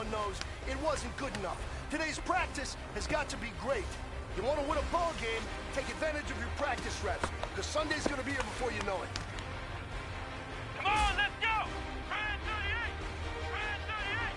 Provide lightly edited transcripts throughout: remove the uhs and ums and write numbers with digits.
everyone knows it wasn't good enough. Today's practice has got to be great. You want to win a ball game, take advantage of your practice reps, because Sunday's going to be here before you know it. Come on, let's go! Brand 38! Brand 38!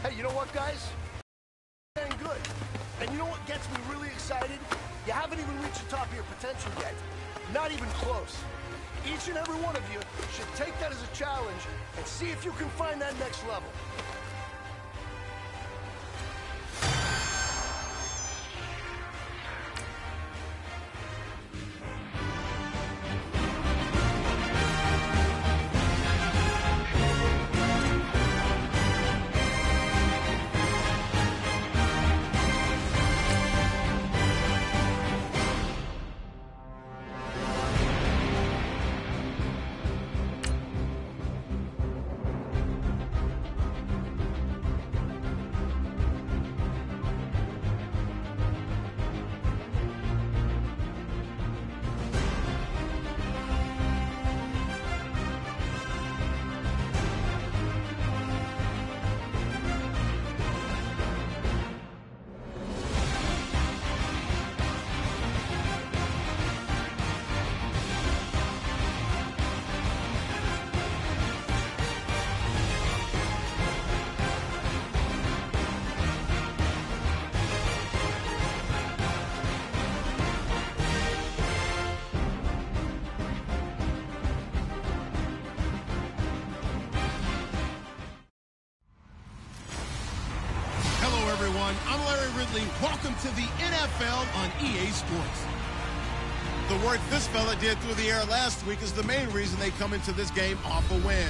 Hey, you know what, guys? Dang good. And you know what gets me really excited? You haven't even reached the top of your potential yet. Not even close. Each and every one of you should take that as a challenge and see if you can find that next level. I'm Larry Ridley. Welcome to the NFL on EA Sports. The work this fella did through the air last week is the main reason they come into this game off a win.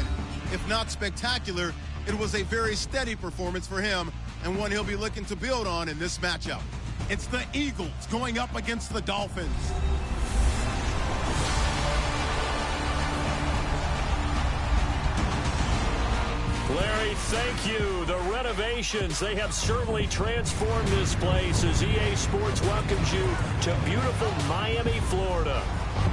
If not spectacular, it was a very steady performance for him and one he'll be looking to build on in this matchup. It's the Eagles going up against the Dolphins. Larry, thank you. The renovations, they have certainly transformed this place as EA Sports welcomes you to beautiful Miami, Florida.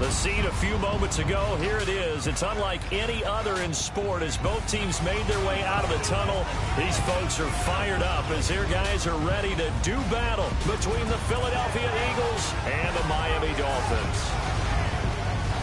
The scene a few moments ago, here it is. It's unlike any other in sport as both teams made their way out of the tunnel. These folks are fired up as their guys are ready to do battle between the Philadelphia Eagles and the Miami Dolphins.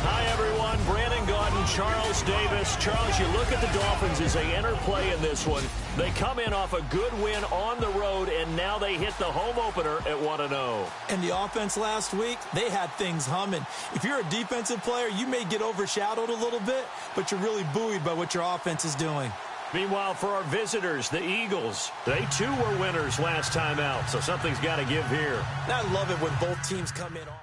Hi, everyone. Brandon Gaudin, Charles Davis. Charles, you look at the Dolphins as they enter play in this one. They come in off a good win on the road, and now they hit the home opener at 1-0. And the offense last week, they had things humming. If you're a defensive player, you may get overshadowed a little bit, but you're really buoyed by what your offense is doing. Meanwhile, for our visitors, the Eagles, they too were winners last time out, so something's got to give here. I love it when both teams come in off.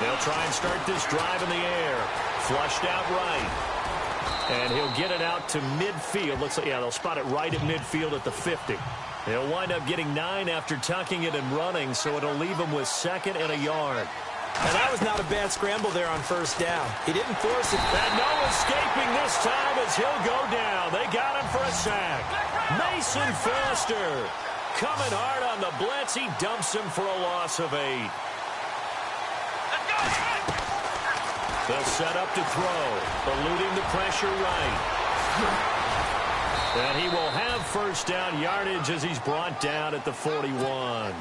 They'll try and start this drive in the air. Flushed out right. And he'll get it out to midfield. Looks like, yeah, they'll spot it right at midfield at the 50. They'll wind up getting 9 after tucking it and running, so it'll leave them with 2nd and a yard. And that was not a bad scramble there on first down. He didn't force it. And no escaping this time as he'll go down. They got him for a sack. Mason Foster coming hard on the blitz. He dumps him for a loss of 8. They'll set up to throw, eluding the pressure right. And he will have first down yardage as he's brought down at the 41.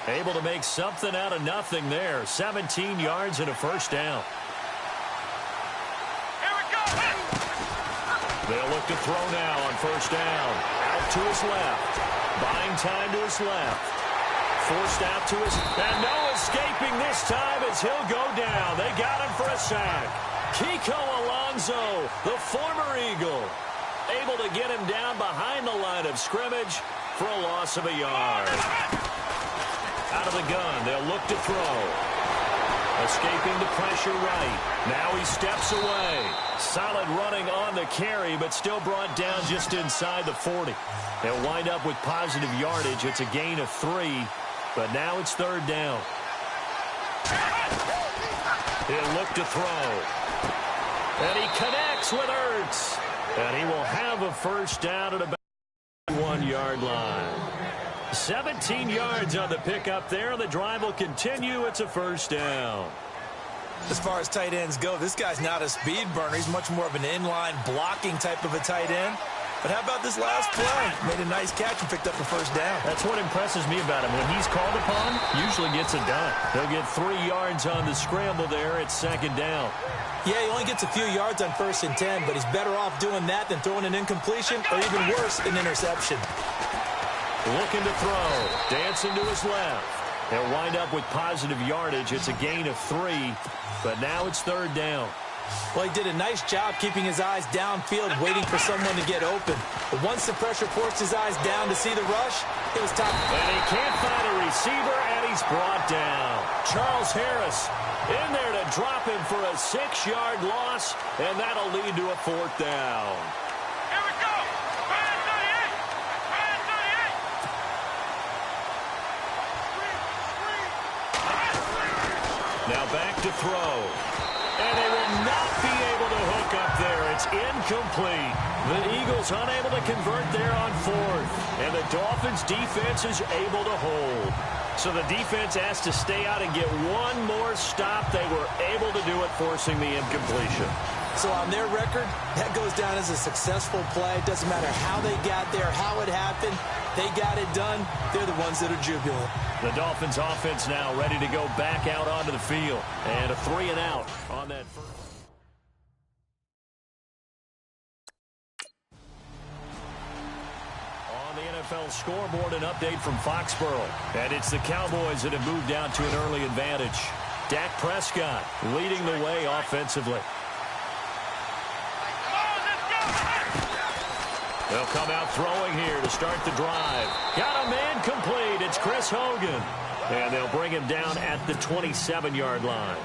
Able to make something out of nothing there. 17 yards and a first down. Here we go. They'll look to throw now on first down. Out to his left. Buying time to his left. Forced out to his... And no escaping this time as he'll go down. They got him for a sack. Kiko Alonso, the former Eagle, able to get him down behind the line of scrimmage for a loss of a yard. Out of the gun, they'll look to throw. Escaping the pressure right. Now he steps away. Solid running on the carry, but still brought down just inside the 40. They'll wind up with positive yardage. It's a gain of 3, but now it's third down. He'll look to throw. And he connects with Ertz. And he will have a first down at about the 1-yard line. 17 yards on the pickup there. The drive will continue. It's a first down. As far as tight ends go, this guy's not a speed burner. He's much more of an inline blocking type of a tight end. But how about this last play? Made a nice catch and picked up a first down. That's what impresses me about him. When he's called upon, usually gets it done. He'll get 3 yards on the scramble there. It's second down. Yeah, he only gets a few yards on 1st and 10, but he's better off doing that than throwing an incompletion or even worse, an interception. Looking to throw. Dancing to his left. They'll wind up with positive yardage. It's a gain of 3, but now it's third down. Well, he did a nice job keeping his eyes downfield, waiting for someone to get open. But once the pressure forced his eyes down to see the rush, it was tough. And he can't find a receiver, and he's brought down. Charles Harris in there to drop him for a 6-yard loss, and that'll lead to a fourth down. Here we go. Ryan 38. Now back to throw. And they will not be able to hook up there. It's incomplete. The Eagles unable to convert there on 4th. And the Dolphins defense is able to hold. So the defense has to stay out and get one more stop. They were able to do it, forcing the incompletion. So on their record, that goes down as a successful play. It doesn't matter how they got there, how it happened. They got it done. They're the ones that are jubilant. The Dolphins offense now ready to go back out onto the field. And a 3 and out on that first. On the NFL scoreboard, an update from Foxborough. And it's the Cowboys that have moved down to an early advantage. Dak Prescott leading the way offensively. They'll come out throwing here to start the drive. Got a man complete. It's Chris Hogan. And they'll bring him down at the 27-yard line.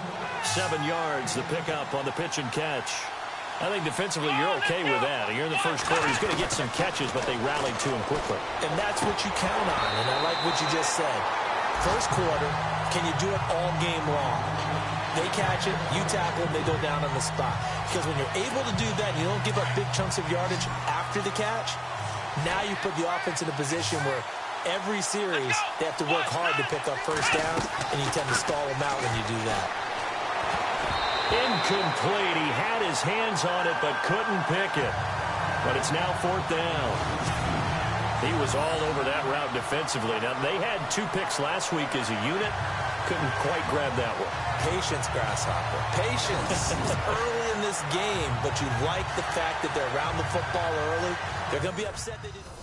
7 yards, the pickup on the pitch and catch. I think defensively you're okay with that. Here in the first quarter, he's going to get some catches, but they rallied to him quickly. And that's what you count on, and I like what you just said. First quarter, can you do it all game long? They catch it, you tackle them, they go down on the spot. Because when you're able to do that, and you don't give up big chunks of yardage after the catch, now you put the offense in a position where every series they have to work hard to pick up first downs, and you tend to stall them out when you do that. Incomplete. He had his hands on it, but couldn't pick it. But it's now fourth down. He was all over that route defensively. Now, they had 2 picks last week as a unit. Couldn't quite grab that one. Patience, Grasshopper. Patience. Early in this game, but you like the fact that they're around the football early. They're going to be upset they didn't.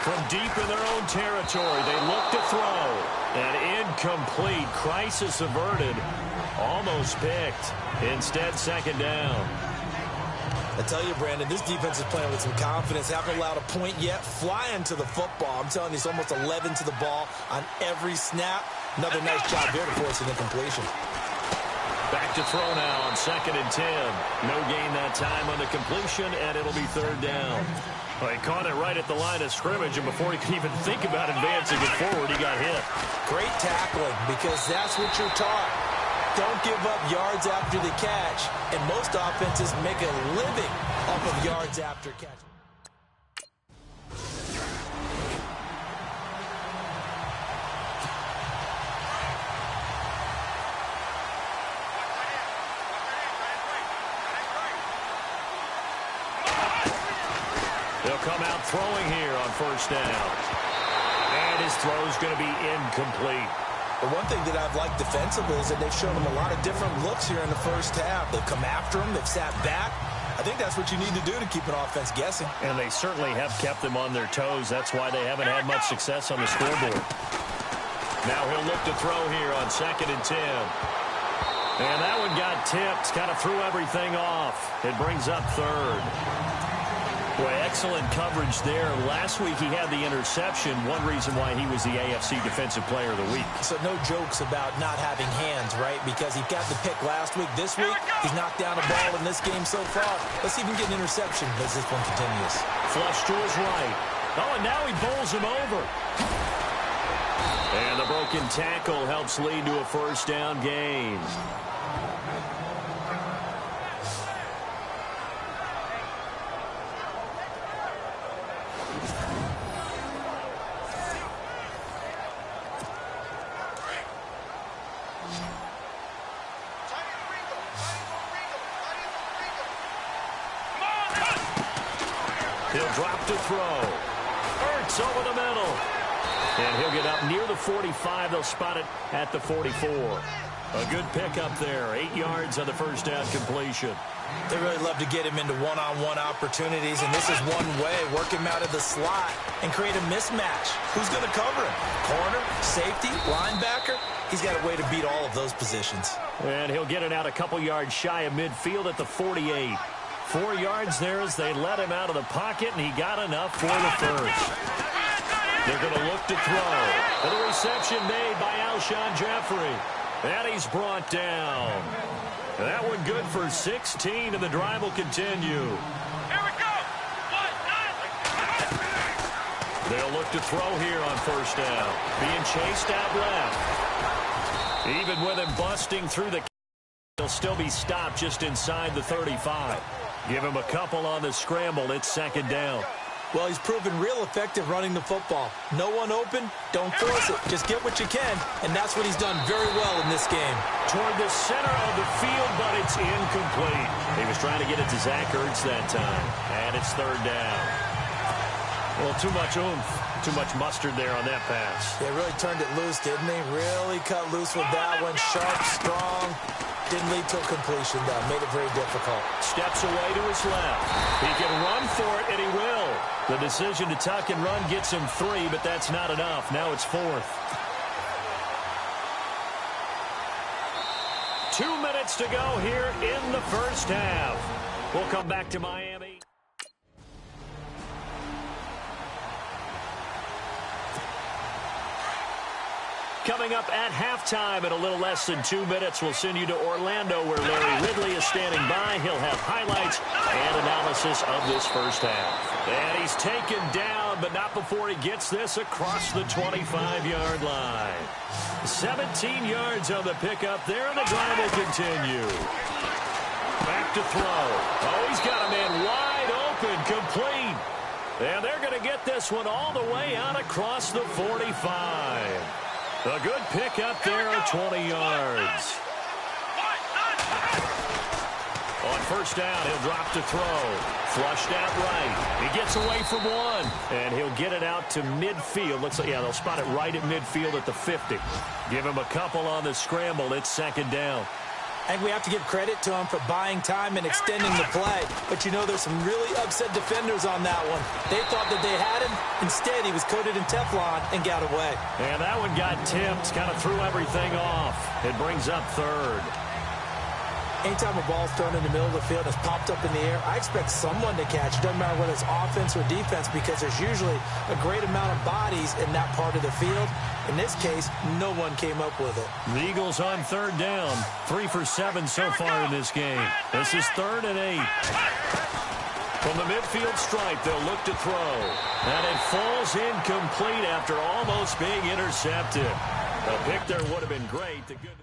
From deep in their own territory, they look to throw. And incomplete. Crisis averted. Almost picked. Instead, second down. I tell you, Brandon, this defense is playing with some confidence. Haven't allowed a point yet. Flying to the football. I'm telling you, it's almost 11 to the ball on every snap. Another nice job there to force an incompletion. Back to throw now on 2nd and 10. No gain that time on the completion, and it'll be 3rd down. Well, he caught it right at the line of scrimmage, and before he could even think about advancing it forward, he got hit. Great tackling, because that's what you're taught. Don't give up yards after the catch, and most offenses make a living off of yards after catch. He'll come out throwing here on 1st down. And his throw's going to be incomplete. The one thing that I've liked defensively is that they've shown him a lot of different looks here in the 1st half. They've come after him. They've sat back. I think that's what you need to do to keep an offense guessing. And they certainly have kept them on their toes. That's why they haven't had much success on the scoreboard. Now he'll look to throw here on 2nd and 10. And that one got tipped. Kind of threw everything off. It brings up 3rd. Boy, excellent coverage there. Last week he had the interception. One reason why he was the AFC Defensive Player of the Week. So no jokes about not having hands, right? Because he got the pick last week. This week, he's knocked down a ball in this game so far. Let's see if he can get an interception as this one continues. Flush to his right. Oh, and now he bowls him over. And the broken tackle helps lead to a 1st down gain. He'll drop to throw. Ertz over the middle. And he'll get up near the 45. They'll spot it at the 44. A good pickup there. 8 yards on the 1st down completion. They really love to get him into one-on-one opportunities, and this is one way. Work him out of the slot and create a mismatch. Who's going to cover him? Corner, safety, linebacker? He's got a way to beat all of those positions. And he'll get it out a couple yards shy of midfield at the 48. 4 yards there as they let him out of the pocket, and he got enough for the 1st. They're going to look to throw. And the reception made by Alshon Jeffrey. And he's brought down. That one good for 16, and the drive will continue. Here we go. They'll look to throw here on 1st down. Being chased out left. Even with him busting through the, he'll still be stopped just inside the 35. Give him a couple on the scramble. It's 2nd down. Well, he's proven real effective running the football. No one open, don't force it. Just get what you can, and that's what he's done very well in this game. Toward the center of the field, but it's incomplete. He was trying to get it to Zach Ertz that time, and it's 3rd down. Well, too much oomph, too much mustard there on that pass. They really turned it loose, didn't they? Really cut loose with that one. Sharp, strong. Didn't lead to a completion, though. Made it very difficult. Steps away to his left. He can run for it, and he will. The decision to tuck and run gets him 3, but that's not enough. Now it's 4th. 2 minutes to go here in the 1st half. We'll come back to Miami. Coming up at halftime in a little less than 2 minutes, we'll send you to Orlando where Larry Ridley is standing by. He'll have highlights and analysis of this 1st half. And he's taken down, but not before he gets this across the 25-yard line. 17 yards on the pickup there, and the drive will continue. Back to throw. Oh, he's got a man wide open, complete. And they're going to get this one all the way out across the 45. A good pickup there at 20 yards. On 1st down, he'll drop to throw. Flushed out right. He gets away from one. And he'll get it out to midfield. Looks like, yeah, they'll spot it right at midfield at the 50. Give him a couple on the scramble. It's 2nd down. I think we have to give credit to him for buying time and extending the play. But, you know, there's some really upset defenders on that one. They thought that they had him. Instead, he was coated in Teflon and got away. And that one got tipped, kind of threw everything off. It brings up 3rd. Anytime a ball's thrown in the middle of the field and it's popped up in the air, I expect someone to catch it. Doesn't matter whether it's offense or defense, because there's usually a great amount of bodies in that part of the field. In this case, no one came up with it. The Eagles on third down. 3 for 7 so far in this game. This is 3rd and 8. From the midfield stripe, they'll look to throw. And it falls incomplete after almost being intercepted. A pick there would have been great. The good...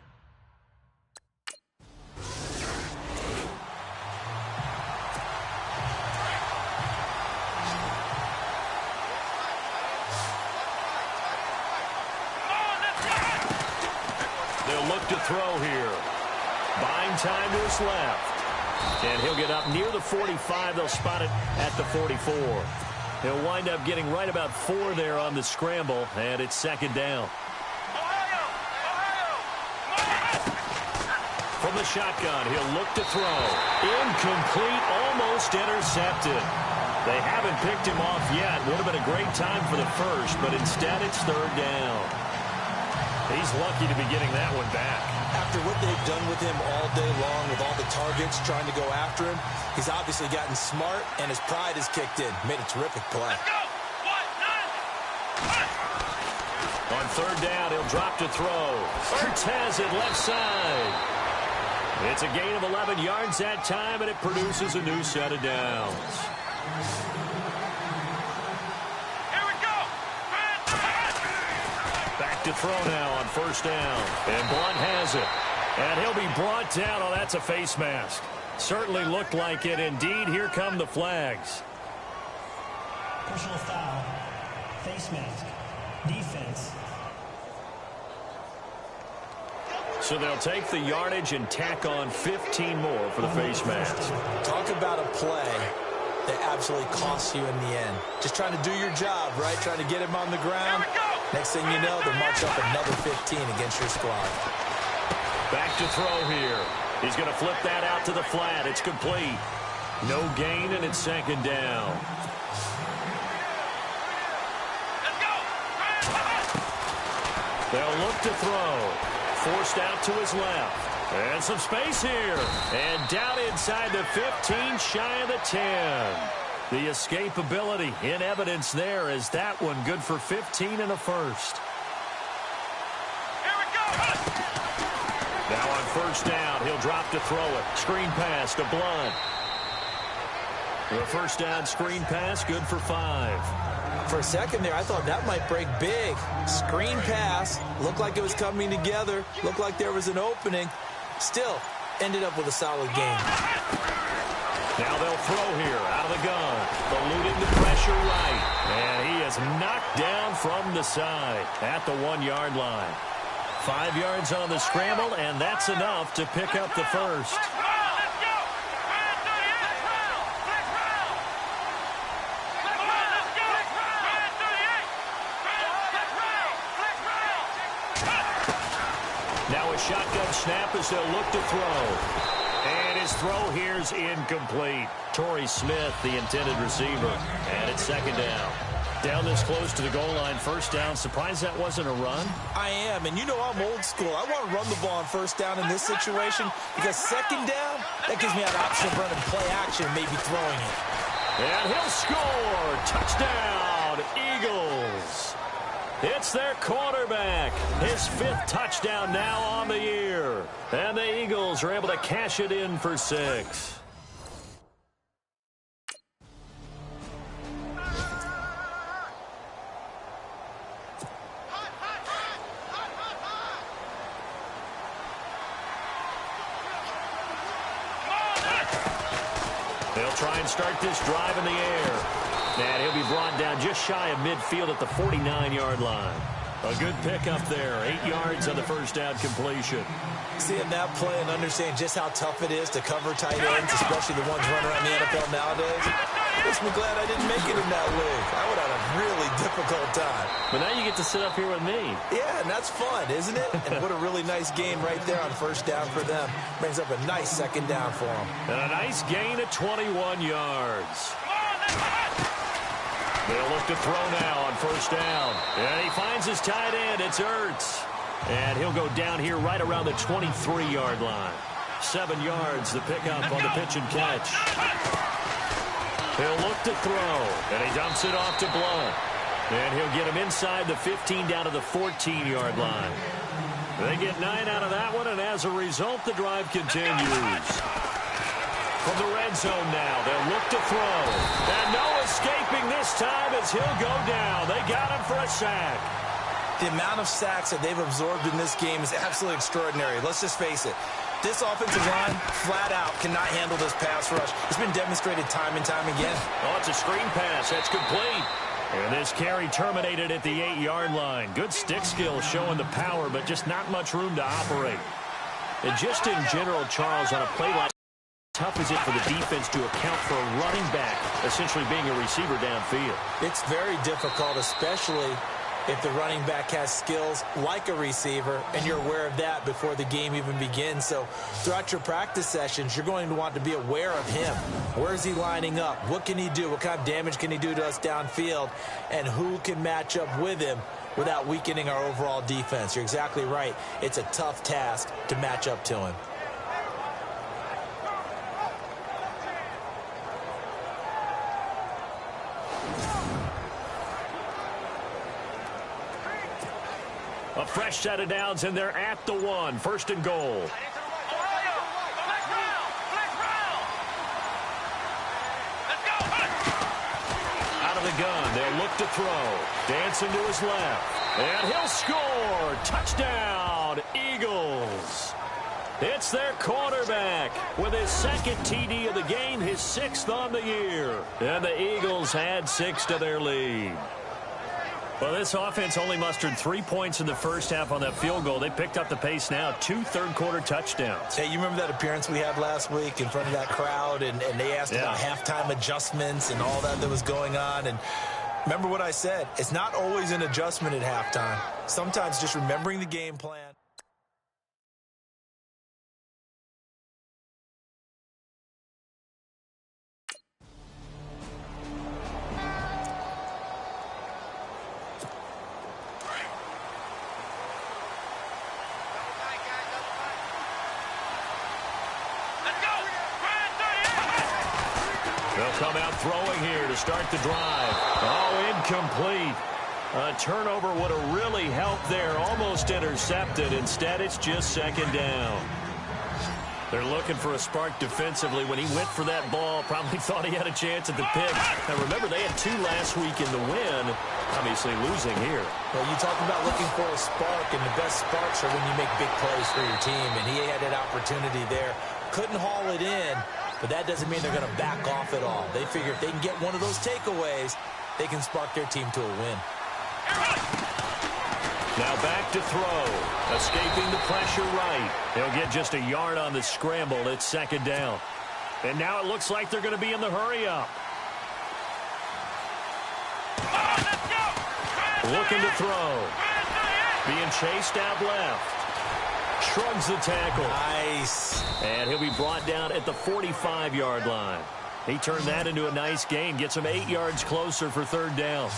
They'll look to throw here. Buying time to his left. And he'll get up near the 45. They'll spot it at the 44. He'll wind up getting right about 4 there on the scramble, and it's 2nd down. From the shotgun, he'll look to throw. Incomplete, almost intercepted. They haven't picked him off yet. Would have been a great time for the first, but instead it's 3rd down. He's lucky to be getting that one back. After what they've done with him all day long, with all the targets trying to go after him, he's obviously gotten smart, and his pride has kicked in. Made a terrific play. On 3rd down, he'll drop to throw. Ertz has it left side. It's a gain of 11 yards that time, and it produces a new set of downs. Back to throw now on 1st down. And Blunt has it. And he'll be brought down. Oh, that's a face mask. Certainly looked like it. Indeed, here come the flags. Personal foul. Face mask. Defense. So they'll take the yardage and tack on 15 more for the face mask. Talk about a play that absolutely costs you in the end. Just trying to do your job, right? Trying to get him on the ground. Next thing you know, they'll march up another 15 against your squad. Back to throw here. He's going to flip that out to the flat. It's complete. No gain, and it's 2nd down. They'll look to throw. Forced out to his left. And some space here. And down inside the 15, shy of the 10. The escapability in evidence there as that one good for 15 and a first. Here we go. Now on 1st down, he'll drop to throw it. Screen pass to Blunt. The 1st down screen pass, good for 5. For a second there, I thought that might break big. Screen pass. Looked like it was coming together. Looked like there was an opening. Still, ended up with a solid game. Now they'll throw here out of the gun. Eluding the pressure right. And he is knocked down from the side at the 1-yard line. 5 yards on the scramble, and that's enough to pick up the first. Now a shotgun snap as they'll look to throw. And his throw here's incomplete. Torrey Smith, the intended receiver. And it's 2nd down. Down this close to the goal line, 1st down. Surprised that wasn't a run? I am, and you know I'm old school. I want to run the ball on 1st down in this situation because 2nd down, that gives me an option of running play action, maybe throwing it. And he'll score. Touchdown, Eagles. It's their quarterback. His 5th touchdown now on the year. And the Eagles are able to cash it in for 6. They'll try and start this drive in the air. And he'll be brought down just shy of midfield at the 49-yard line. A good pickup there. 8 yards on the 1st down completion. Seeing that play and understanding just how tough it is to cover tight ends, especially the ones running around the NFL nowadays, makes me glad I didn't make it in that league. I would have had a really difficult time. But now you get to sit up here with me. Yeah, and that's fun, isn't it? And what a really nice game right there on 1st down for them. Brings up a nice 2nd down for them. And a nice gain of 21 yards. They'll look to throw now on 1st down. And he finds his tight end. It's Ertz. And he'll go down here right around the 23-yard line. 7 yards, the pickup on the pitch and catch. He'll look to throw, and he dumps it off to Blunt. And he'll get him inside the 15 down to the 14-yard line. They get 9 out of that one, and as a result, the drive continues. From the red zone now, they'll look to throw. And no escaping this time as he'll go down. They got him for a sack. The amount of sacks that they've absorbed in this game is absolutely extraordinary. Let's just face it. This offensive line, flat out, cannot handle this pass rush. It's been demonstrated time and time again. Oh, it's a screen pass. That's complete. And this carry terminated at the 8-yard line. Good stick skill showing the power, but just not much room to operate. And just in general, Charles, on a play like how tough is it for the defense to account for a running back essentially being a receiver downfield? It's very difficult, especially if the running back has skills like a receiver, and you're aware of that before the game even begins. So throughout your practice sessions, you're going to want to be aware of him. Where is he lining up? What can he do? What kind of damage can he do to us downfield? And who can match up with him without weakening our overall defense? You're exactly right. It's a tough task to match up to him. A fresh set of downs, and they're at the 1. First and goal. Out of the gun, they'll look to throw. Dancing to his left. And he'll score. Touchdown, Eagles. It's their quarterback with his second TD of the game, his 6th on the year. And the Eagles add 6 to their lead. Well, this offense only mustered 3 points in the first half on that field goal. They picked up the pace now. 2 third-quarter touchdowns. Hey, you remember that appearance we had last week in front of that crowd, and they asked about halftime adjustments and all that was going on. And remember what I said. It's not always an adjustment at halftime. Sometimes just remembering the game plan. They'll come out throwing here to start the drive. Oh, incomplete. A turnover would have really helped there. Almost intercepted. Instead, it's just second down. They're looking for a spark defensively. When he went for that ball, probably thought he had a chance at the pick. Now, remember, they had 2 last week in the win. Obviously losing here. Well, you talk about looking for a spark, and the best sparks are when you make big plays for your team. And he had that opportunity there. Couldn't haul it in. But that doesn't mean they're going to back off at all. They figure if they can get one of those takeaways, they can spark their team to a win. Now back to throw. Escaping the pressure right. He'll get just a yard on the scramble. It's second down. And now it looks like they're going to be in the hurry-up. Looking to throw. Being chased out left. Shrugs the tackle. Nice. And he'll be brought down at the 45-yard line. He turned that into a nice gain. Gets him 8 yards closer for third down.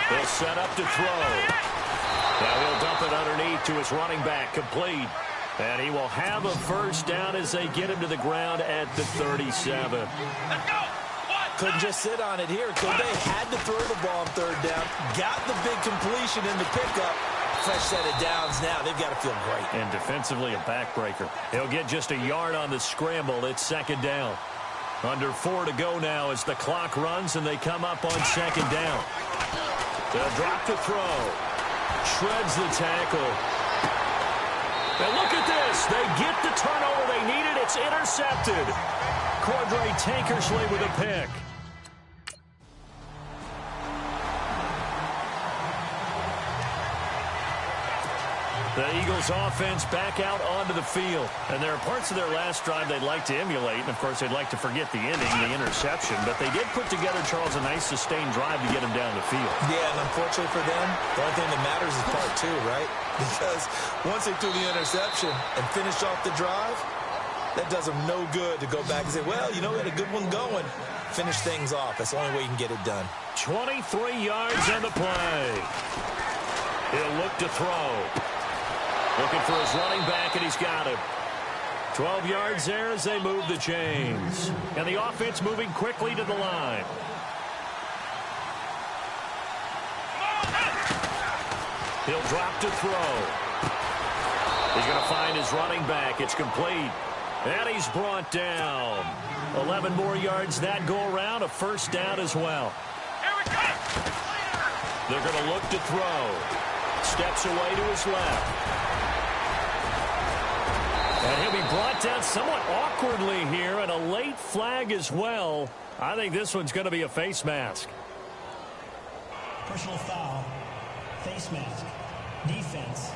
He'll set up to throw. Now he'll dump it underneath to his running back. Complete. And he will have a first down as they get him to the ground at the 37. Couldn't just sit on it here, could they? Had to throw the ball on third down. Got the big completion in the pickup. Fresh set of downs now. They've got to feel great. And defensively, a backbreaker. He'll get just a yard on the scramble. It's second down. Under 4 to go now as the clock runs and they come up on second down. They'll drop the throw. Shreds the tackle. And look at this. They get the turnover they needed. It's intercepted. Cordray Tankersley with a pick. The Eagles offense back out onto the field. And there are parts of their last drive they'd like to emulate. And, of course, they'd like to forget the ending, the interception. But they did put together, Charles, a nice sustained drive to get them down the field. Yeah, and unfortunately for them, the only thing that matters is part 2, right? Because once they threw the interception and finished off the drive, that does them no good to go back and say, well, you know, we had a good one going. Finish things off. That's the only way you can get it done. 23 yards on the play. He'll look to throw. Looking for his running back, and he's got him. 12 yards there as they move the chains. And the offense moving quickly to the line. He'll drop to throw. He's going to find his running back. It's complete. And he's brought down. 11 more yards that go around. A first down as well. Here we go. They're going to look to throw. Steps away to his left. And he'll be brought down somewhat awkwardly here, and a late flag as well. I think this one's going to be a face mask. Personal foul. Face mask. Defense.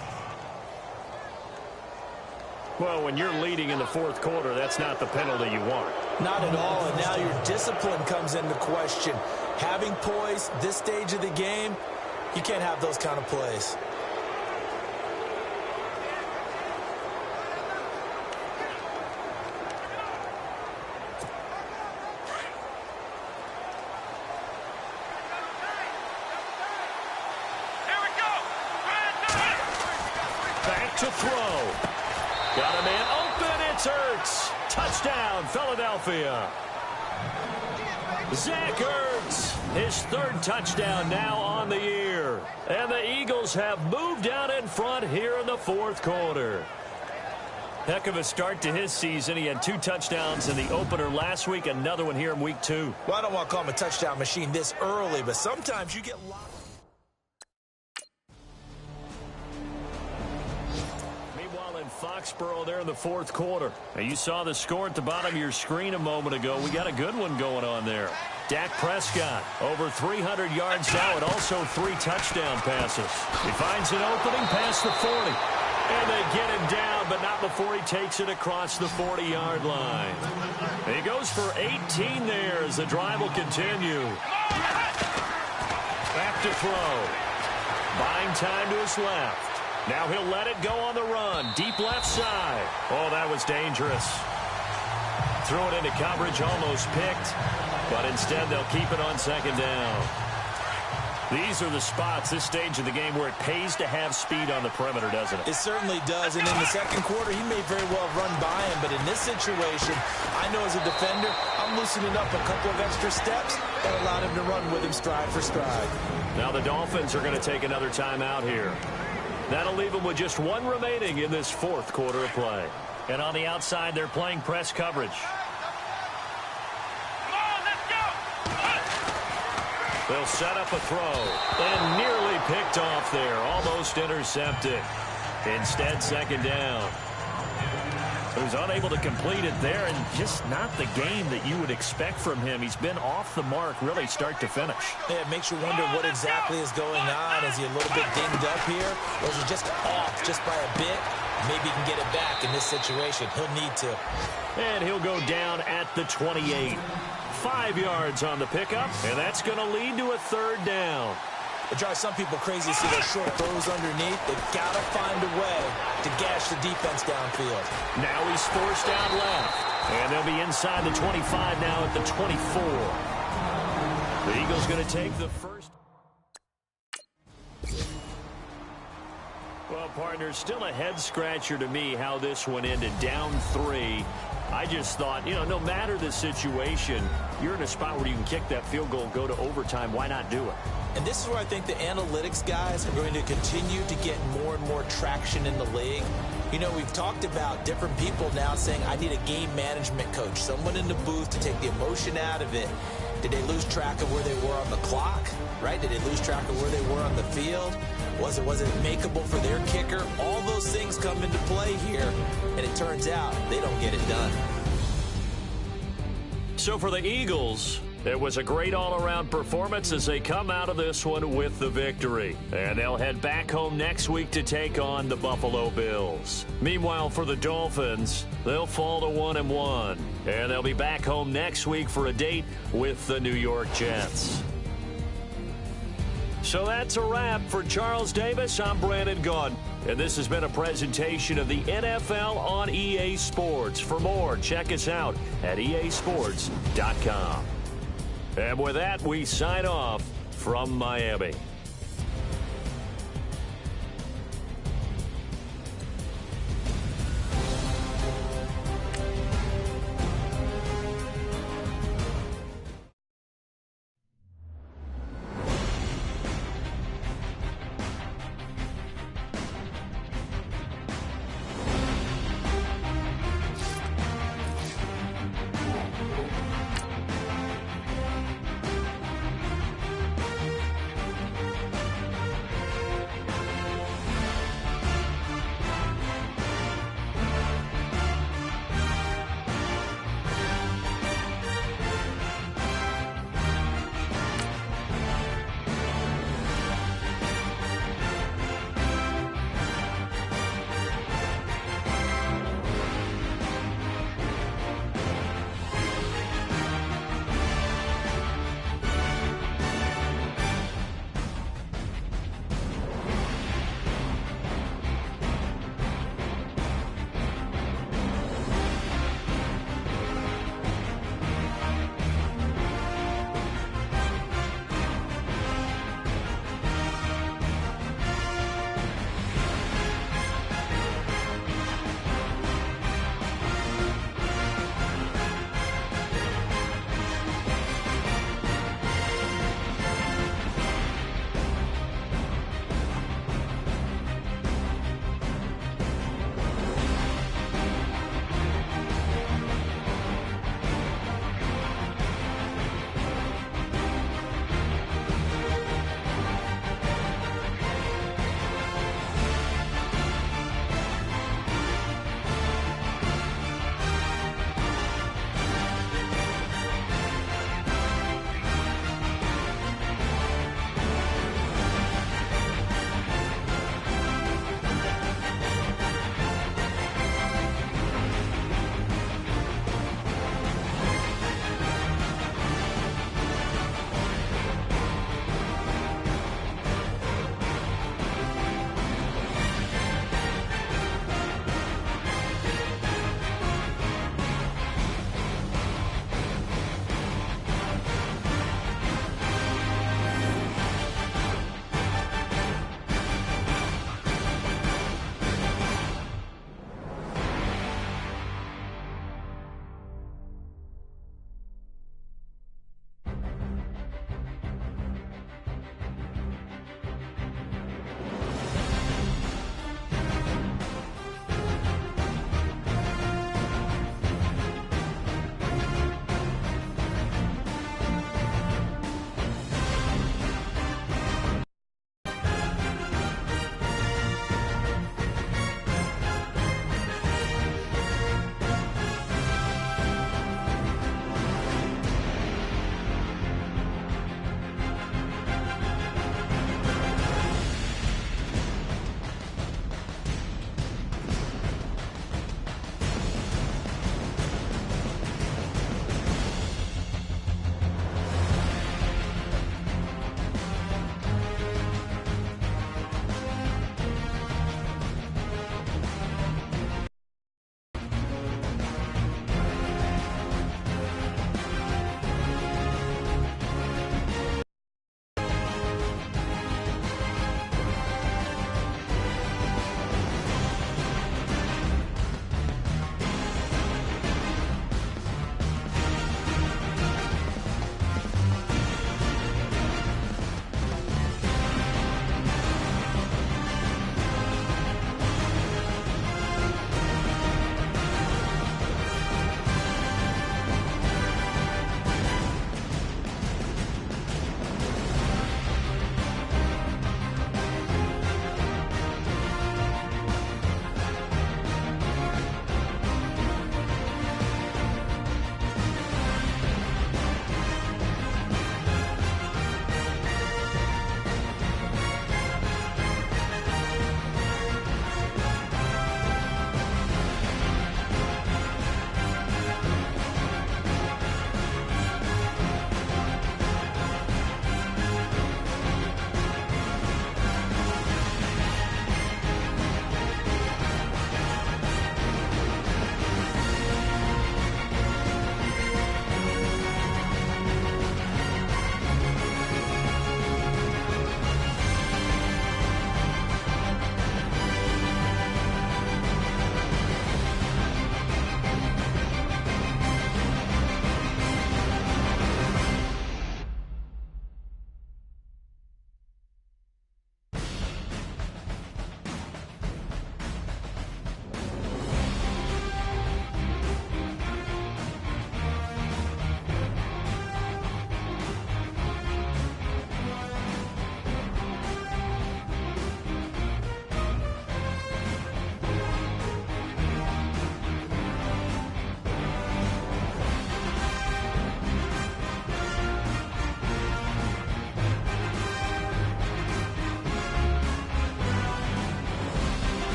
Well, when you're leading in the fourth quarter, that's not the penalty you want. Not at all, and now your discipline comes into question. Having poise this stage of the game, you can't have those kind of plays. To throw. Got a man open. It's Ertz. Touchdown, Philadelphia. Zach Ertz, his third touchdown now on the year. And the Eagles have moved out in front here in the fourth quarter. Heck of a start to his season. He had 2 touchdowns in the opener last week, another one here in week 2. Well, I don't want to call him a touchdown machine this early, but sometimes you get locked. Foxborough there in the fourth quarter. Now you saw the score at the bottom of your screen a moment ago. We got a good one going on there. Dak Prescott, over 300 yards now and also 3 touchdown passes. He finds an opening past the 40. And they get him down, but not before he takes it across the 40-yard line. He goes for 18 there as the drive will continue. Back to throw. Buying time to his left. Now he'll let it go on the run. Deep left side. Oh, that was dangerous. Threw it into coverage, almost picked. But instead, they'll keep it on second down. These are the spots, this stage of the game, where it pays to have speed on the perimeter, doesn't it? It certainly does. And in the second quarter, he may very well have run by him. But in this situation, I know as a defender, I'm loosening up a couple of extra steps that allowed him to run with him stride for stride. Now the Dolphins are going to take another timeout here. That'll leave them with just 1 remaining in this fourth quarter of play. And on the outside, they're playing press coverage. Come on, let's go. They'll set up a throw. And nearly picked off there. Almost intercepted. Instead, second down. He was unable to complete it there, and just not the game that you would expect from him. He's been off the mark really start to finish. Yeah, it makes you wonder what exactly is going on. Is he a little bit dinged up here, or is he just off just by a bit? Maybe he can get it back in this situation. He'll need to. And he'll go down at the 28. 5 yards on the pickup, and that's going to lead to a third down. It drives some people crazy to see those short throws underneath. They've got to find a way to gash the defense downfield. Now he's forced out left. And they'll be inside the 25 now at the 24. The Eagles going to take the first. Well, partner, still a head-scratcher to me how this one ended. Down 3. I just thought, no matter the situation, you're in a spot where you can kick that field goal, go to overtime. Why not do it? And this is where I think the analytics guys are going to continue to get more and more traction in the league. We've talked about different people now saying, I need a game management coach, someone in the booth to take the emotion out of it. Did they lose track of where they were on the clock, right? Did they lose track of where they were on the field? Was it makeable for their kicker? All those things come into play here, and it turns out they don't get it done. So for the Eagles, it was a great all-around performance as they come out of this one with the victory. And they'll head back home next week to take on the Buffalo Bills. Meanwhile, for the Dolphins, they'll fall to 1-1. And they'll be back home next week for a date with the New York Jets. So that's a wrap. For Charles Davis, I'm Brandon Gaudin. And this has been a presentation of the NFL on EA Sports. For more, check us out at easports.com. And with that, we sign off from Miami.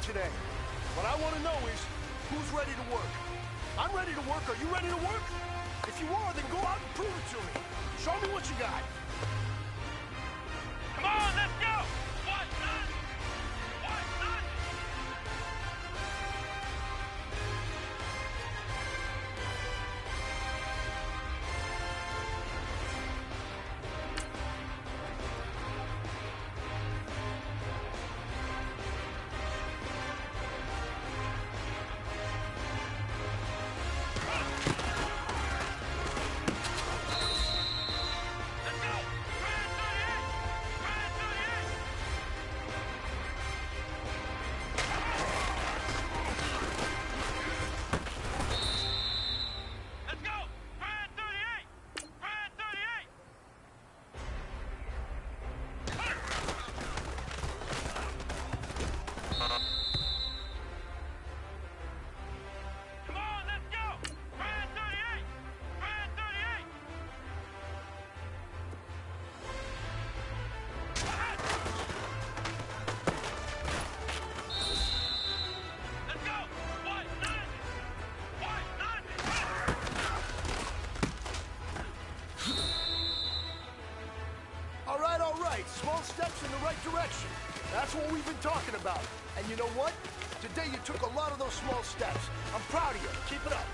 today. What I want to know is, who's ready to work? I'm ready to work. Are you ready to work? If you are, then go out and prove it to me. Show me what you got. Come on, let's go! One, none! One, none! Let's go! Brand 38! Brand 38! Let's go! Brand 38! Brand 38! Come on, let's go! Brand 38! Brand 38! Let's go! One, none! One, none! All right. Small steps in the right direction. That's what we've been talking about. And you know what? Today you took a lot of those small steps. I'm proud of you. Keep it up.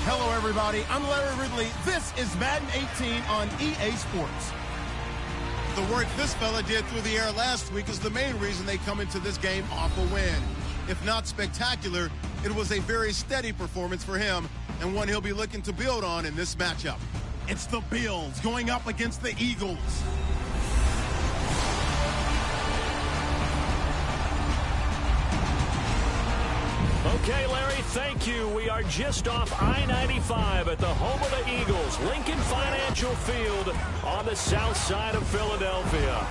Hello, everybody. I'm Larry Ridley. This is Madden 18 on EA Sports. The work this fella did through the air last week is the main reason they come into this game off a win. If not spectacular, it was a very steady performance for him and one he'll be looking to build on in this matchup. It's the Bills going up against the Eagles. Okay, Larry, thank you. We are just off I-95 at the home of the Eagles, Lincoln Financial Field on the south side of Philadelphia.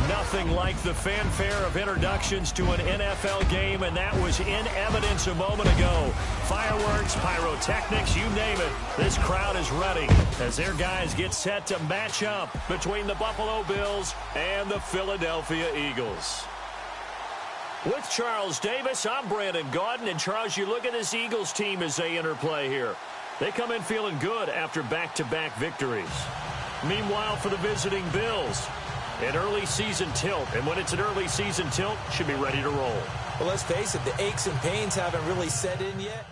Nothing like the fanfare of introductions to an NFL game, and that was in evidence a moment ago. Fireworks, pyrotechnics, you name it. This crowd is ready as their guys get set to match up between the Buffalo Bills and the Philadelphia Eagles. With Charles Davis, I'm Brandon Gaudin. And, Charles, you look at this Eagles team as they interplay here. They come in feeling good after back-to-back victories. Meanwhile, for the visiting Bills, an early season tilt. And when it's an early season tilt, should be ready to roll. Well, let's face it, the aches and pains haven't really set in yet.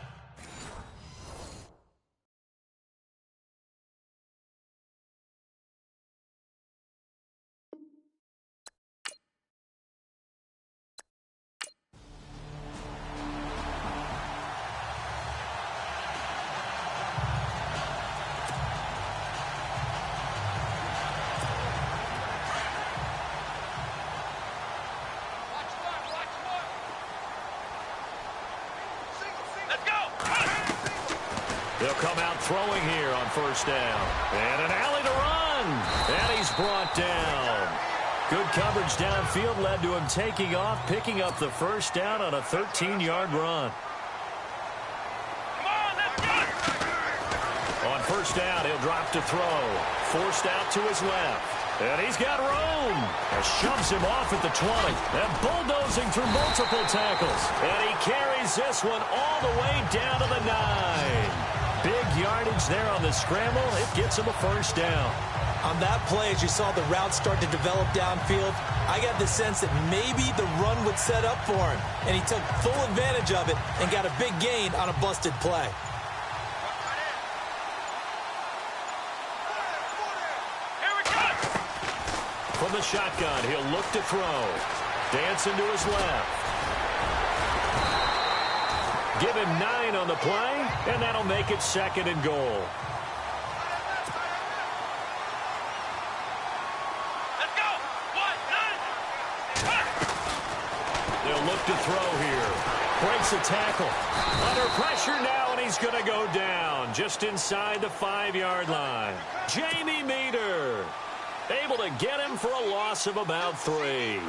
They'll come out throwing here on first down. And an alley to run. And he's brought down. Good coverage downfield led to him taking off, picking up the first down on a 13-yard run. Come on, let's go! On first down, he'll drop to throw. Forced out to his left. And he's got room. And shoves him off at the 20. And bulldozing through multiple tackles. And he carries this one all the way down to the 9. Big yardage there on the scramble. It gets him a first down. On that play, as you saw the route start to develop downfield, I got the sense that maybe the run would set up for him. And he took full advantage of it and got a big gain on a busted play. Here we go! From the shotgun, he'll look to throw. Dancing to his left. Give him 9 on the play, and that'll make it 2nd and goal. Let's go! 1, 9! They'll look to throw here. Breaks a tackle. Under pressure now, and he's going to go down just inside the 5-yard line. Jamie Meter able to get him for a loss of about 3.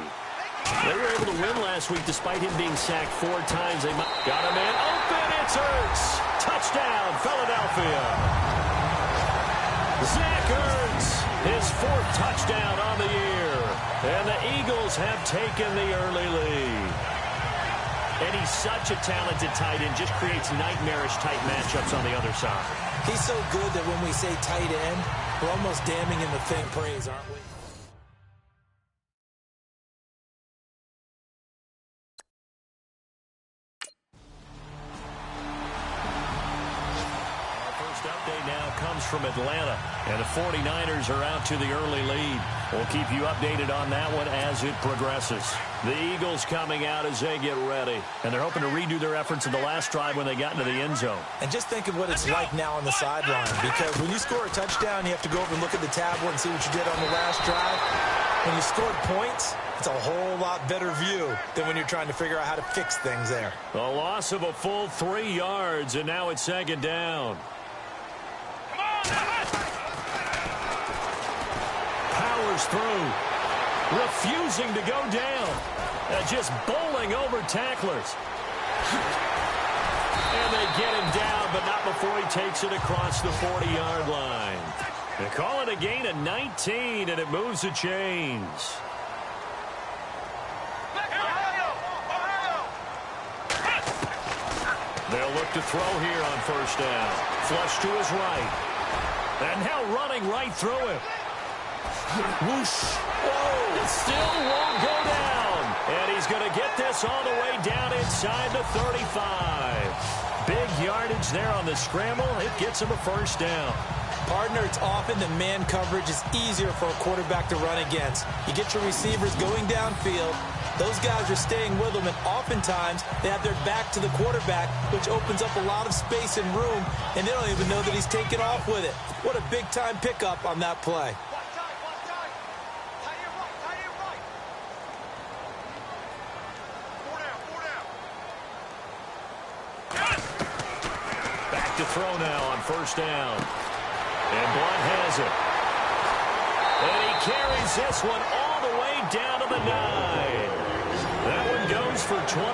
They were able to win last week despite him being sacked 4 times. They got him in. Open, it's Ertz. Touchdown, Philadelphia. Zach Ertz, his 4th touchdown on the year. And the Eagles have taken the early lead. And he's such a talented tight end, just creates nightmarish-type matchups on the other side. He's so good that when we say tight end, we're almost damning him with faint praise, aren't we? From Atlanta, and the 49ers are out to the early lead. We'll keep you updated on that one as it progresses. The Eagles coming out as they get ready, and they're hoping to redo their efforts in the last drive when they got into the end zone. And just think of what it's like now on the sideline, because when you score a touchdown, you have to go over and look at the tablet and see what you did on the last drive. When you scored points, it's a whole lot better view than when you're trying to figure out how to fix things there. A loss of a full 3 yards, and now it's 2nd down. Powers through, refusing to go down, just bowling over tacklers. And they get him down, but not before he takes it across the 40-yard line. They call it a gain of 19, and it moves the chains. They'll look to throw here on first down. Flush to his right. And now running right through him. Whoosh. Whoa. It still won't go down. And he's going to get this all the way down inside the 35. Big yardage there on the scramble. It gets him a first down. Partner, it's often the man coverage is easier for a quarterback to run against. You get your receivers going downfield. Those guys are staying with them, and oftentimes they have their back to the quarterback, which opens up a lot of space and room, and they don't even know that he's taken off with it. What a big-time pickup on that play. throw now on first down. And Blunt has it. And he carries this one all the way down to the 9. That one goes for 24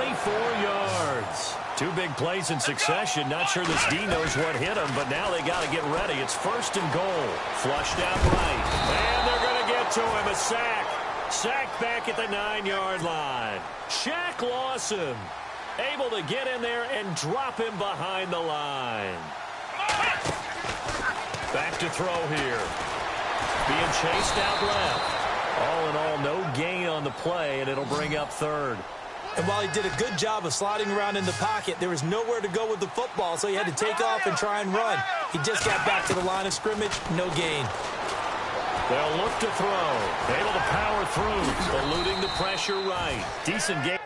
yards. 2 big plays in succession. Not sure this D knows what hit him, but now they got to get ready. It's first and goal. Flushed out right. And they're going to get to him. A sack. Sacked back at the 9-yard line. Shaq Lawson able to get in there and drop him behind the line. Back to throw here. Being chased out left. All in all, no gain on the play, and it'll bring up third. And while he did a good job of sliding around in the pocket, there was nowhere to go with the football, so he had to take off and try and run. He just got back to the line of scrimmage, no gain. They'll look to throw. Able to power through, eluding the pressure right. Decent game.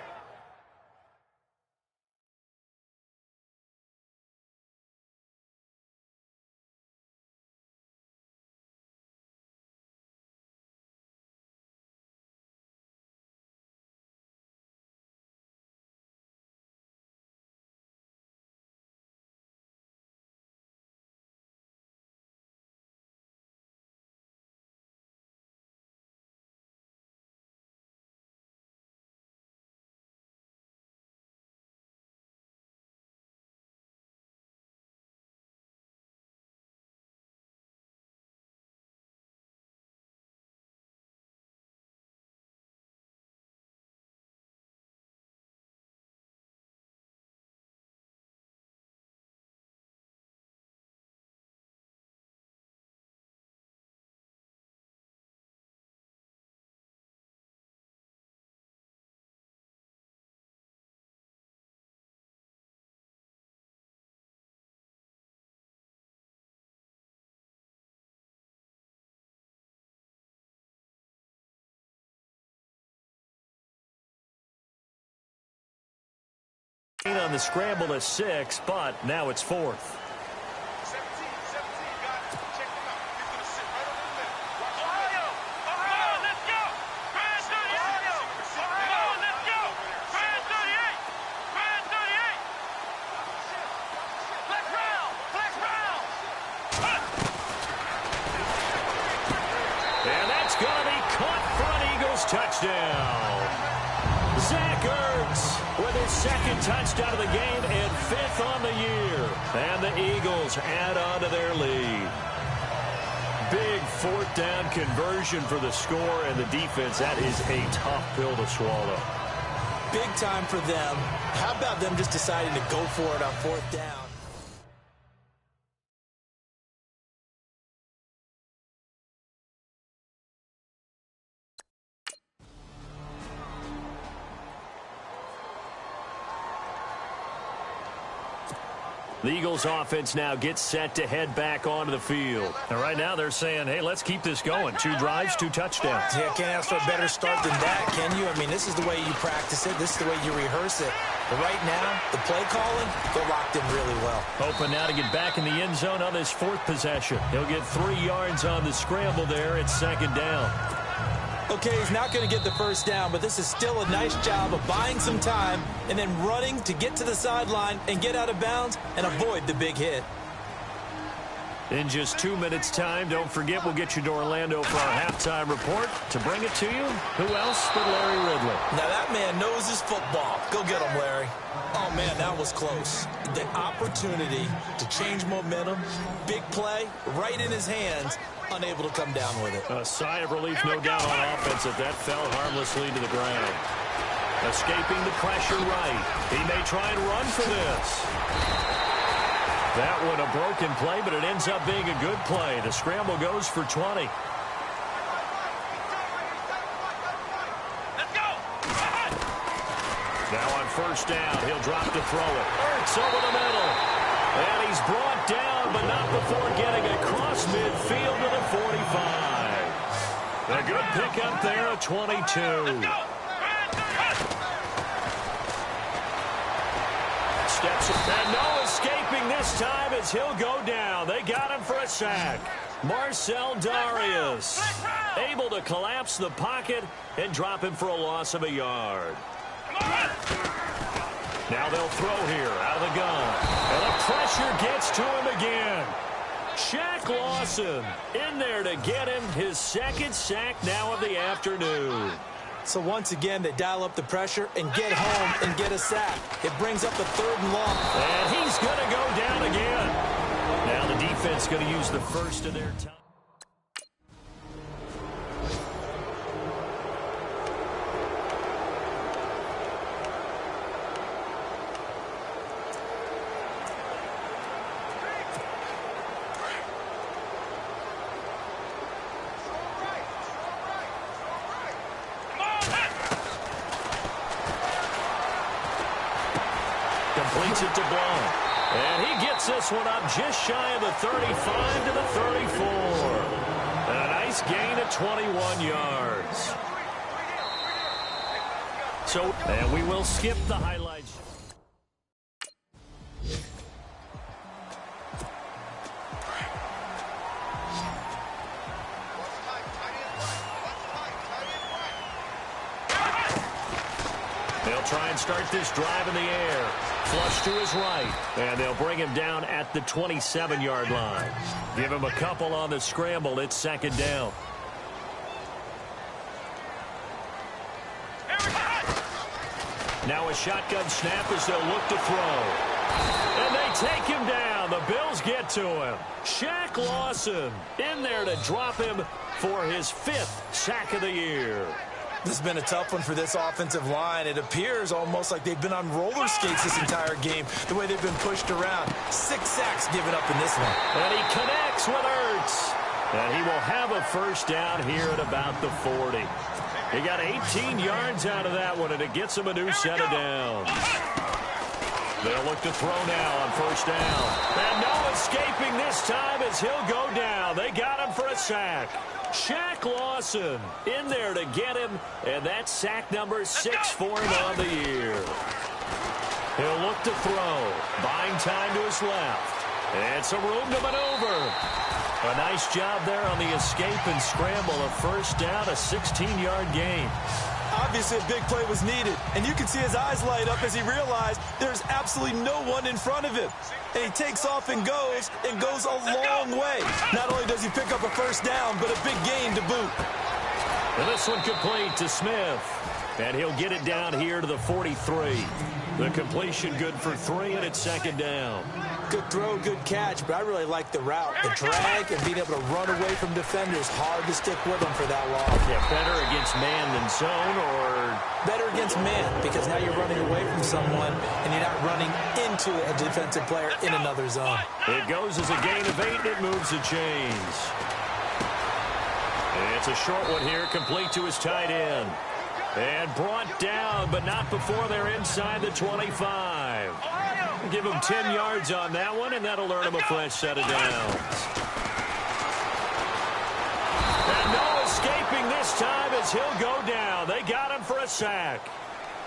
On the scramble to 6, but now it's 4th. 17, guys. Check them out. He's going to sit right over there. Ohio, let's go. Brand 38. Ohio, let's go. Brand 38. Brand 38. Flex round. Flex round. And that's going to be caught for an Eagles touchdown. Zach Ertz with his 2nd touchdown of the game and 5th on the year. And the Eagles add on to their lead. Big 4th down conversion for the score, and the defense, that is a tough pill to swallow. Big time for them. How about them just deciding to go for it on 4th down? The Eagles offense now gets set to head back onto the field. And right now they're saying, hey, let's keep this going. 2 drives, 2 touchdowns. Yeah, can't ask for a better start than that, can you? I mean, this is the way you practice it. This is the way you rehearse it. But right now, the play calling, they're locked in really well. Hoping now to get back in the end zone on this 4th possession. He'll get 3 yards on the scramble there at 2nd down. Okay, he's not going to get the first down, but this is still a nice job of buying some time and then running to get to the sideline and get out of bounds and avoid the big hit. In just 2 minutes' time, don't forget we'll get you to Orlando for our halftime report. To bring it to you, who else but Larry Ridley? Now that man knows his football. Go get him, Larry. Oh, man, that was close. The opportunity to change momentum, big play, right in his hands, unable to come down with it. A sigh of relief, no doubt, on offense that fell harmlessly to the ground. Escaping the pressure right. He may try and run for this. That one a broken play, but it ends up being a good play. The scramble goes for 20. Let's go. Now on first down, he'll drop to throw it. Ertz over the middle. And he's brought down, but not before getting across midfield to the 45. A good pickup there at 22. Steps and no escaping this time as he'll go down. They got him for a sack. Marcel Darius able to collapse the pocket and drop him for a loss of a yard. Now they'll throw here out of the gun. And a pressure gets to him again. Shaq Lawson in there to get him his second sack now of the afternoon. So once again, they dial up the pressure and get home and get a sack. It brings up the 3rd and long. And he's going to go down again. Now the defense going to use the first of their time. Completes it to Blount. And he gets this one up just shy of the 35 to the 34. And a nice gain of 21 yards. And we will skip the highlights. They'll try and start this drive in the air. Flush to his right. And they'll bring him down at the 27-yard line. Give him a couple on the scramble. It's 2nd down. Now a shotgun snap as they'll look to throw. And they take him down. The Bills get to him. Shaq Lawson in there to drop him for his 5th sack of the year. This has been a tough one for this offensive line. It appears almost like they've been on roller skates this entire game, the way they've been pushed around. 6 sacks given up in this one. And he connects with Ertz. And he will have a first down here at about the 40. He got 18 yards out of that one, and it gets him a new set of downs. They'll look to throw now on 1st down. And no escaping this time as he'll go down. They got him for a sack. Shaq Lawson in there to get him, and that's sack number 6 for him on the year. He'll look to throw, buying time to his left. It's a room to maneuver. A nice job there on the escape and scramble. A first down, a 16-yard gain. Obviously, a big play was needed, and you can see his eyes light up as he realized there's absolutely no one in front of him. And he takes off and goes a long way. Not only does he pick up a first down, but a big gain to boot. And this one complete to Smith. And he'll get it down here to the 43. The completion good for 3, and it's 2nd down. Good throw, good catch, but I really like the route. The drag and being able to run away from defenders. Hard to stick with them for that long. Yeah, better against man than zone, or? Better against man, because now you're running away from someone, and you're not running into a defensive player in another zone. It goes as a gain of 8, and it moves the chains. It's a short one here, complete to his tight end. And brought down, but not before they're inside the 25. Give him 10 yards on that one, and that'll earn him a fresh set of downs. And no escaping this time as he'll go down. They got him for a sack.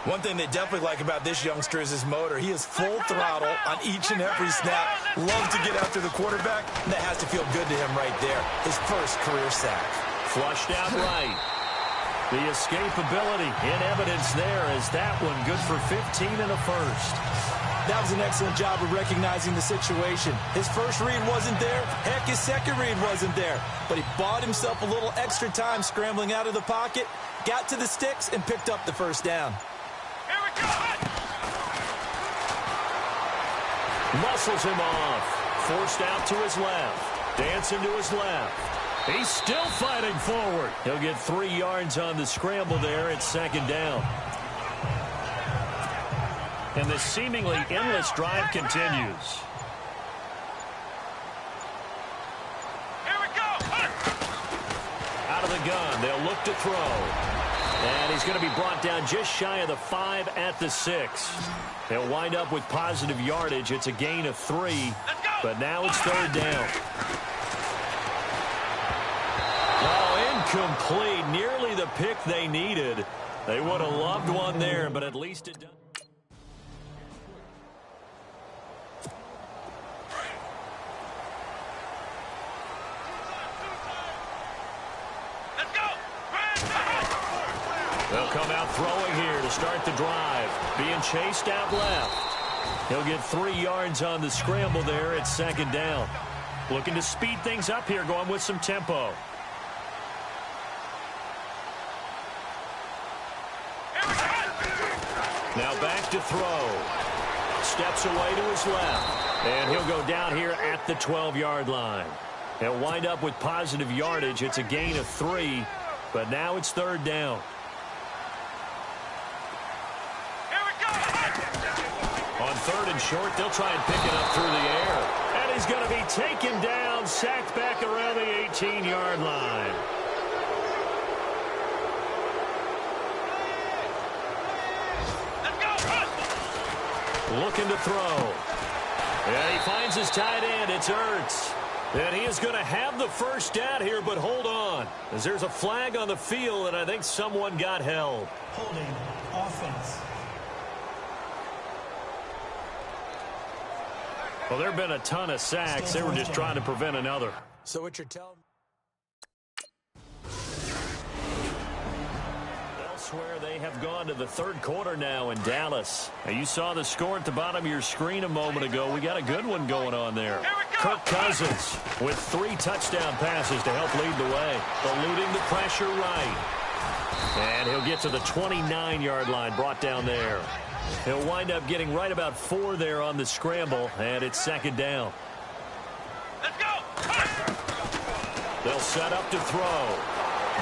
One thing they definitely like about this youngster is his motor. He is full throttle on each and every snap. Loves to get after the quarterback, and that has to feel good to him right there. His first career sack. Flushed out right. The escapability in evidence there as that one good for 15 and a first. That was an excellent job of recognizing the situation. His first read wasn't there. Heck, his second read wasn't there. But he bought himself a little extra time scrambling out of the pocket, got to the sticks, and picked up the first down. Here we go! Muscles him off. Forced out to his left. Dancing to his left. He's still fighting forward. He'll get 3 yards on the scramble there. It's 2nd down. And the seemingly endless drive continues. Here we go! Out of the gun, they'll look to throw. And he's going to be brought down just shy of the 5 at the 6. They'll wind up with positive yardage. It's a gain of 3, but now it's 3rd down. Incomplete, nearly the pick they needed. They would have loved one there, but at least it does. Let's go! They'll come out throwing here to start the drive. Being chased out left. He'll get 3 yards on the scramble there at second down. Looking to speed things up here, going with some tempo. Now back to throw. Steps away to his left. And he'll go down here at the 12-yard line. He'll wind up with positive yardage. It's a gain of 3, but now it's third down. On third and short, they'll try and pick it up through the air. And he's going to be taken down, sacked back around the 18-yard line. Looking to throw. Yeah, he finds his tight end. It's Ertz. And he is going to have the first down here, but hold on, as there's a flag on the field, and I think someone got held. Holding offense. Well, there have been a ton of sacks. They were just trying to prevent another. So what you're telling me? Elsewhere, they have gone to the third quarter now in Dallas. Now, you saw the score at the bottom of your screen a moment ago. We got a good one going on there. Kirk Cousins with 3 touchdown passes to help lead the way. Eluding the pressure right. And he'll get to the 29-yard line, brought down there. He'll wind up getting right about 4 there on the scramble, and it's second down. Let's go! They'll set up to throw.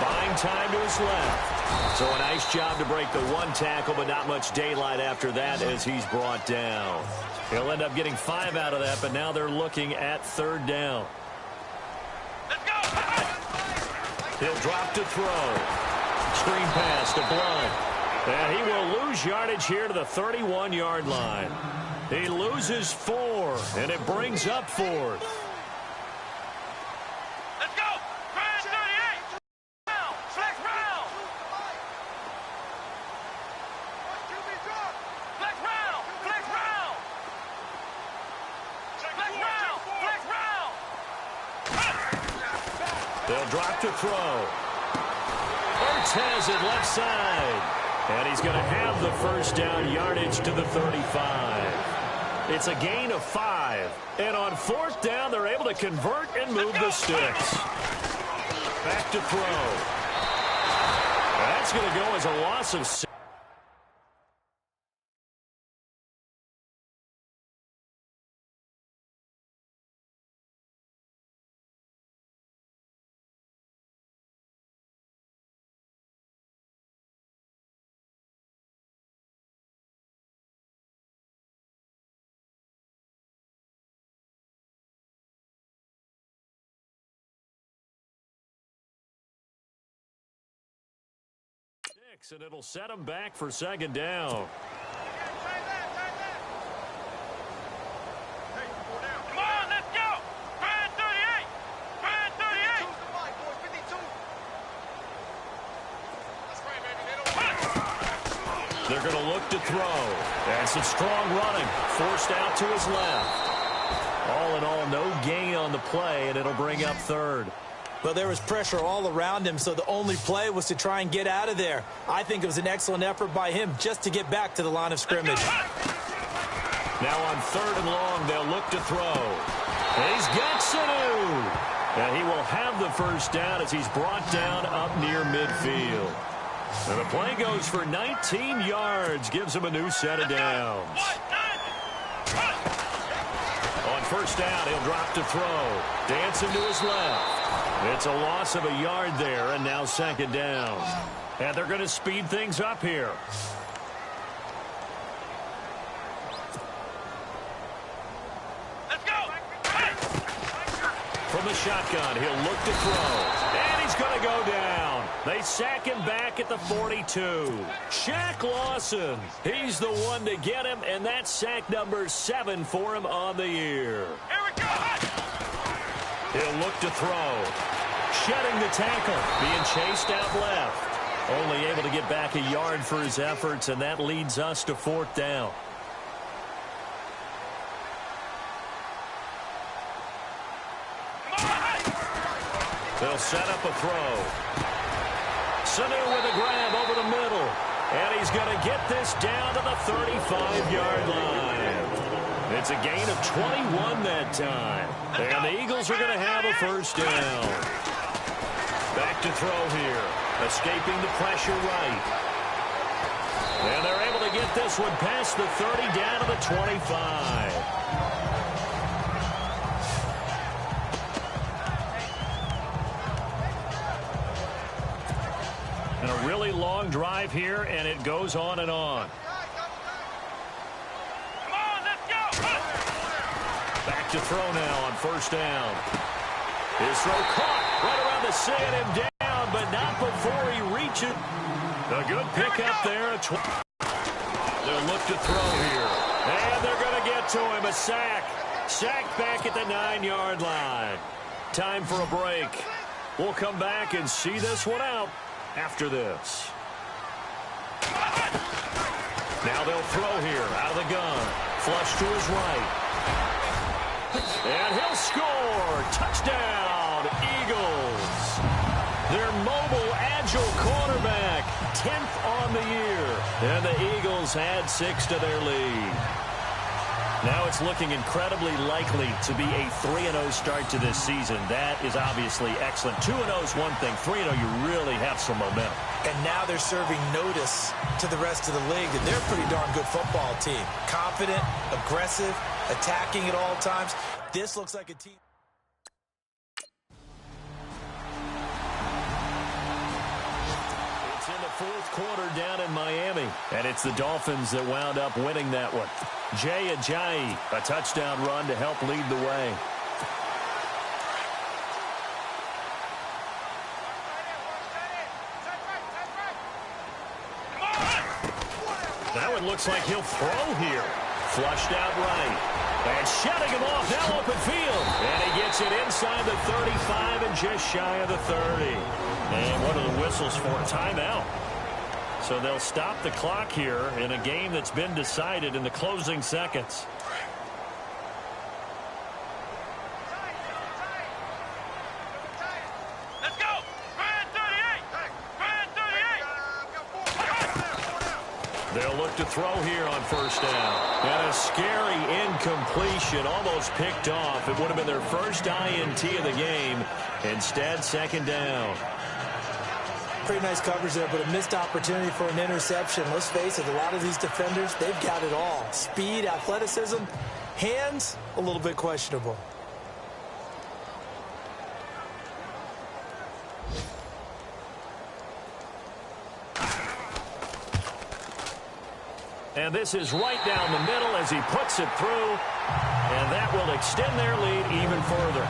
Buying time to his left. So a nice job to break the 1 tackle, but not much daylight after that as he's brought down. He'll end up getting 5 out of that, but now they're looking at third down. Let's go! He'll drop to throw. Screen pass to Blunt. And he will lose yardage here to the 31-yard line. He loses 4, and it brings up 4th. Let's go! Brand 38! Round! Flex round! Flex round! Flex round! Flex round! Flex round! They'll drop to throw. Ertz has it left side. And he's going to have the first down, yardage to the 35. It's a gain of 5. And on 4th down, they're able to convert and move the sticks. Back to throw. That's going to go as a loss of 6. And it'll set him back for second down. Come on, let's go! Brand 38! Brand 38! They're going to look to throw. And some strong running. Forced out to his left. All in all, no gain on the play, and it'll bring up third. Well, there was pressure all around him, so the only play was to try and get out of there. I think it was an excellent effort by him just to get back to the line of scrimmage. Now on 3rd and long, they'll look to throw. And he's got Sanu. And he will have the first down as he's brought down up near midfield. And the play goes for 19 yards, gives him a new set of downs. On 1st down, he'll drop to throw. Dancing to his left. It's a loss of a yard there, and now second down. And they're going to speed things up here. Let's go! From the shotgun, he'll look to throw. And he's going to go down. They sack him back at the 42. Shaq Lawson, he's the one to get him, and that's sack number 7 for him on the year. Here we go! He'll look to throw. Shedding the tackle. Being chased out left. Only able to get back a yard for his efforts, and that leads us to 4th down. They'll set up a throw. Sanu with a grab over the middle. And he's going to get this down to the 35-yard line. It's a gain of 21 that time. And the Eagles are going to have a first down. Back to throw here. Escaping the pressure right. And they're able to get this one past the 30 down to the 25. And a really long drive here, and it goes on and on. Come on, let's go. Back to throw now on first down. His throw caught right around the sand him down, but not before he reaches. A good pickup there. They'll look to throw here. And they're going to get to him. A sack. Sacked back at the 9-yard line. Time for a break. We'll come back and see this one out after this. Now they'll throw here out of the gun. Flush to his right. And he'll score. Touchdown, Eagles. Their mobile, agile quarterback, 10th on the year. And the Eagles add 6 to their lead. Now it's looking incredibly likely to be a 3-0 start to this season. That is obviously excellent. 2-0 is one thing. 3-0, you really have some momentum. And now they're serving notice to the rest of the league that they're a pretty darn good football team. Confident, aggressive, attacking at all times. This looks like a team. It's in the fourth quarter down in Miami. And it's the Dolphins that wound up winning that one. Jay Ajayi, a touchdown run to help lead the way. That one looks like he'll throw here. Flushed out right. And shutting him off now open field. And he gets it inside the 35 and just shy of the 30. And what are the whistles for? Timeout. So they'll stop the clock here in a game that's been decided in the closing seconds. Let's go. Brand 38. Brand 38. They'll look to throw here on first down. And a scary incompletion, almost picked off. It would have been their first INT of the game. Instead, second down. Pretty nice coverage there, but a missed opportunity for an interception. Let's face it, a lot of these defenders, they've got it all. Speed, athleticism, hands, a little bit questionable. And this is right down the middle as he puts it through. And that will extend their lead even further.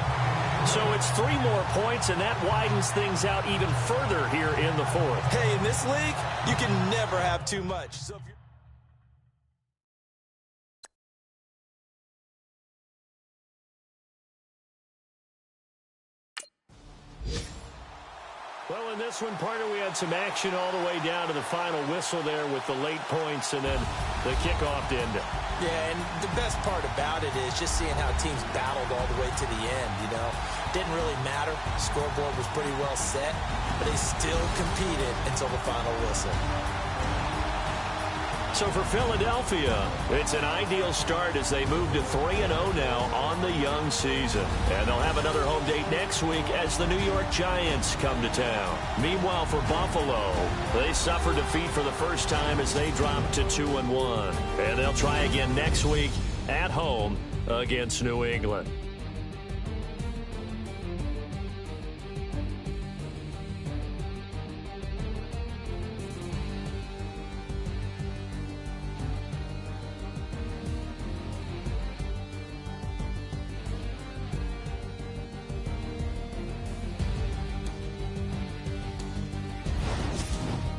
So it's 3 more points, and that widens things out even further here in the fourth. Hey, in this league, you can never have too much. So if you're well, in this one, partner, we had some action all the way down to the final whistle there with the late points and then the kickoff to end it. Yeah, and the best part about it is just seeing how teams battled all the way to the end, you know. Didn't really matter. The scoreboard was pretty well set, but they still competed until the final whistle. So for Philadelphia, it's an ideal start as they move to 3-0 now on the young season. And they'll have another home date next week as the New York Giants come to town. Meanwhile, for Buffalo, they suffered defeat for the first time as they dropped to 2-1. And they'll try again next week at home against New England.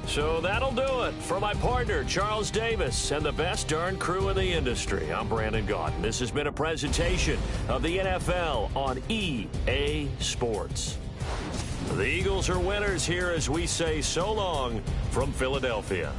So that'll do it. For my partner, Charles Davis, and the best darn crew in the industry, I'm Brandon Gaudin. This has been a presentation of the NFL on EA Sports. The Eagles are winners here as we say so long from Philadelphia.